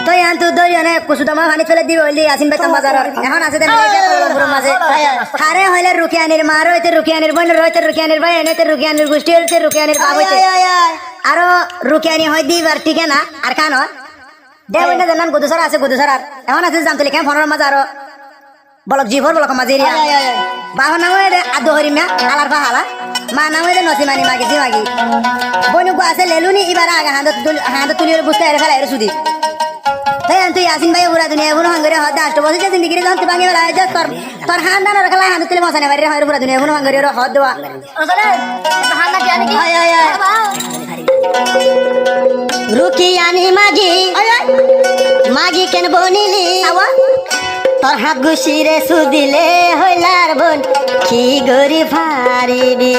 দই আনতো দই আনে কুসুদামা পানি ফেলে দিব হইলি আসিন বেতাম বাজার এখন আছে দেন মাঝে হারে হইলে রুকিয়ানির মা রইতে রুকিয়ানির বোন রইতে রুকিয়ানির ভাই এনেতে রুকিয়ানির গোষ্ঠী হইতে রুকিয়ানির বাপ হইতে আরো রুকিয়ানি হয় দিবার ঠিক না আর খান দে বইনা জানান গুদুসরা আছে গুদুসরার এখন আছে জানতলি কেন ফোনের মাঝে আরো বলক জিভর বলক মাঝে রিয়া বাবা নাম হইলে আদো হরিমা আলার বাহালা মা নাম হইলে নসিমানি মাগি জি মাগি বনু গো আছে লেলুনি এবার আগা হাঁদ তুলি বুঝতে এর ফেলা এর সুদি তাই তুই আসিন ভাই পুরা দুনিয়া পুরো হাঙ্গরে হদ আষ্ট বছর যে জিন্দগি যখন তুই ভাঙি বেলা আয় তোর তোর হান দানা রাখলা হাঁদ তুলি মশানে বাড়ি হয় পুরা দুনিয়া পুরো হাঙ্গরে হদ দেওয়া আসলে হান না জানি কি আয় আয় রুকিয়ানি মাগি মাগি কেন বনিলি তোর হাত ঘুষিরে সুদিলে হইলার বোন কি গরি ফারিবি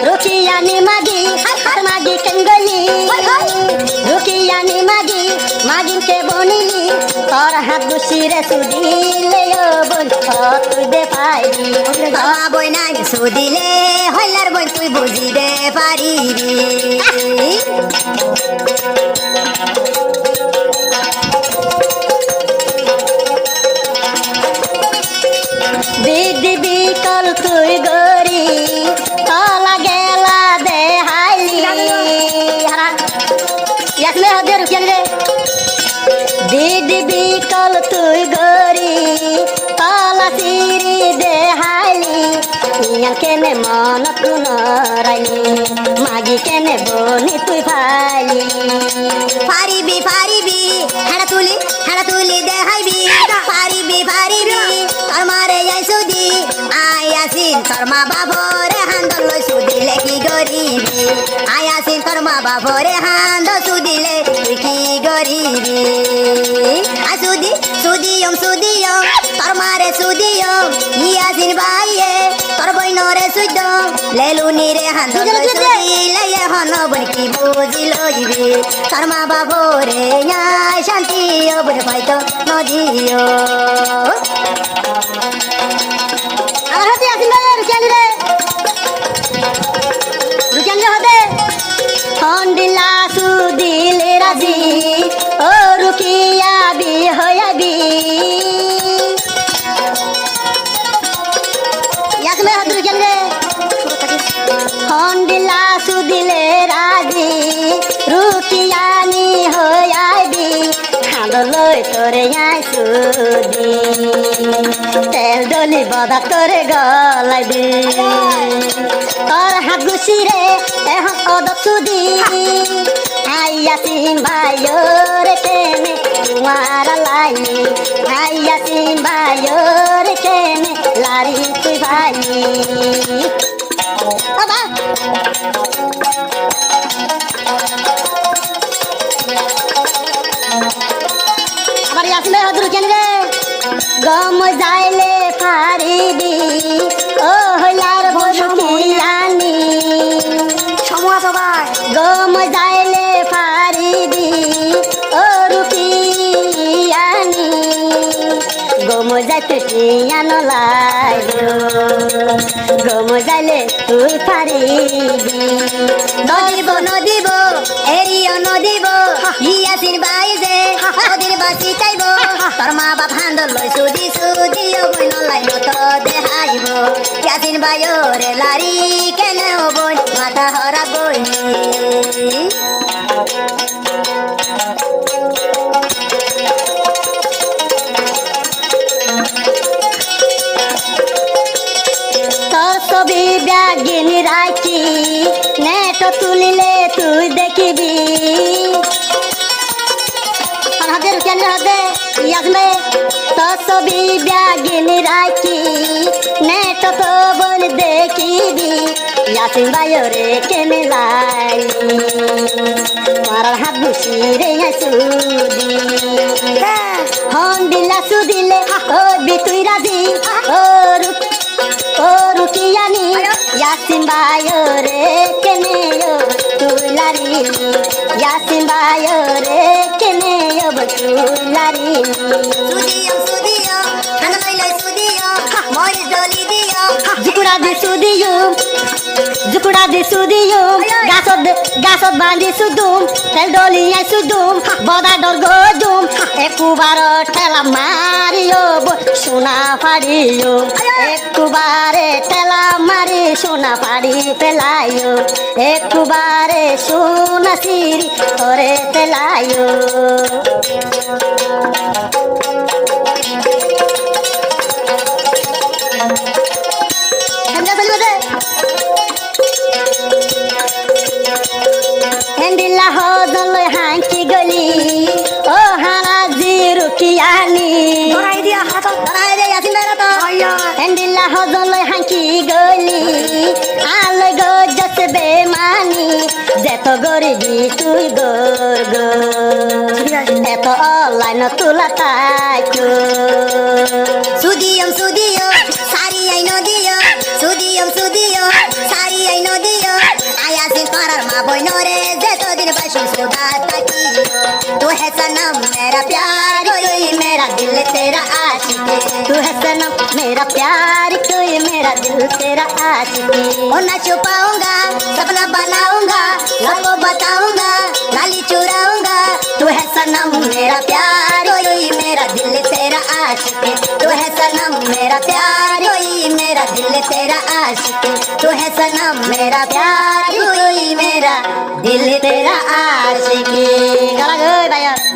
রুকিয়ানি মাগি মাগি কেন গলি রুকিয়ানি মাগি মাগিনকে বনিলি তোর হাত ঘুষিরে সুদিলে বোন তুই দে পাইবি বই নাই সুদিলে হইলার বই তুই বুঝিবে পারিবি দিদি কল তুই গরি তলা গেলা দে হাইলি ইয়াসলে হদে রুকিয়ানি রে দিদি কল তুই গরি তলা সিরি দে হাইলি ইয়ান কেনে মন পুনরাইলি মাগি কেনে বনি তুই ফাইলি পারিবি পারিবি হেড়া তুলি দেখাইবি পারিবি পারিবি তোর মারে যাই সুদি আয়াসিন তোর মা বাবরে হান্দ লই সুদিলে কি গরিবি আয়াসিন তোর মা বাবরে হান্দ সুদিলে তুই কি গরিবি আ সুদিয়ম তোর মারে সুদিয়ম ইয়াসিন বাইয়ে তোর বইনরে সুদম লেলুনি রে হান্দ লই সুদিলে হন বই কি বুঝি লইবি তোর মা বাবরে ন্যায় শান্তি বই হয়তো নদিও আর হাতে আসিন ভাই রুকিয়ানি রে হতে হন্দিলা সুদিলে রাজি ও রুকিয়া বি হয়াবি ইয়াসমে হাত রুকিয়ানি রে হন্দিলা সুদিলে রাজি রুকিয়ানি হয়াবি লই তোরে আই সুদি তেল ডলি বদা করে গলাই দি তোর হাত ঘুষিরে এখন কদ সুদি আইয়াসিন ভাইয়োর কেনে তোমার লাই আইয়াসিন ভাইয়োর কেনে লারি তুই ভাই বাবা আবার আসলে হদরু কেন রে গম যাইলে পারিবি ও হইলার ভরুকিয়ানি সময় সবাই গম যাইলে পারিবি ও রুকিয়ানি গম যাইতে টিয়ান লাগো গম যাইলে তুই পারিবি নদিব এরিও নদিব ইয়াসিন বাই যে ওদের বাসি চাইব তোর মা বাপ হান্দ লই সুদি ও বইন লাইন তো দেখাইব ইয়াসিন বাই রে লারি কেনে বই মাথা হরা বই তোর ছবি ব্যাগিনী রাখি নেট তুলিলে তুই দেখিবি হাতে রুকিয়ানি হাতে ইয়াসমে তোর ছবি ব্যাগিনী রাখি নেট তো বল দেখিবি ইয়াসিন ভাইরে কেনে লাই মারার হাত ঘুষি রে সুদি হন্দিলা সুদিলে ও বিতুই রাজি ও রুকিয়ানি ইয়াসিন ভাইরে কেনে তুই লারি ইয়াসিন ভাইরে কেনে তুই লারি সুদিও হানা লইলে সুদিও মরিস সুদিয়ুম জুকুড়া দি সুদিয়ুম গাছত বাঁধি সুদুম তেল ডলিয়াই সুদুম বদা ডর গদুম একবার ঠেলা মারিও সোনা ফাড়িও একবারে ঠেলা মারি সোনা ফাড়ি পেলাইও একবারে সোনা সিরি করে পেলাইও হেন্দিলা হদলৈ হাঁকি গলি ও হানাজি রুকিয়ানি হেন্দিলা হদলৈ হাঁকি গলি আলৈ গজস বেমানি যেত গরিবি তুই গর এত অলাইন তুলা তাইতো সুদিয়ম সারি আই নদিয় সুদিয়ম সারি আই নদিয় আয়াসিন পারার মা বই নরে যতদিন বসুন সুদা তাকি तू है सनम मेरा प्यार कोई मेरा दिल तेरा आशिक तू है सनम मेरा प्यार कोई मेरा दिल तेरा आशिक ओ ना छुपाऊंगा सपना बनाऊंगा सबको बताऊंगा गाली चुराऊंगा तू है सनम मेरा प्यार कोई मेरा दिल तेरा आशिक तू है सनम मेरा प्यार कोई मेरा दिल तेरा आशिक तू है सनम मेरा प्यार कोई मेरा दिल तेरा आशिक गाला गई भाई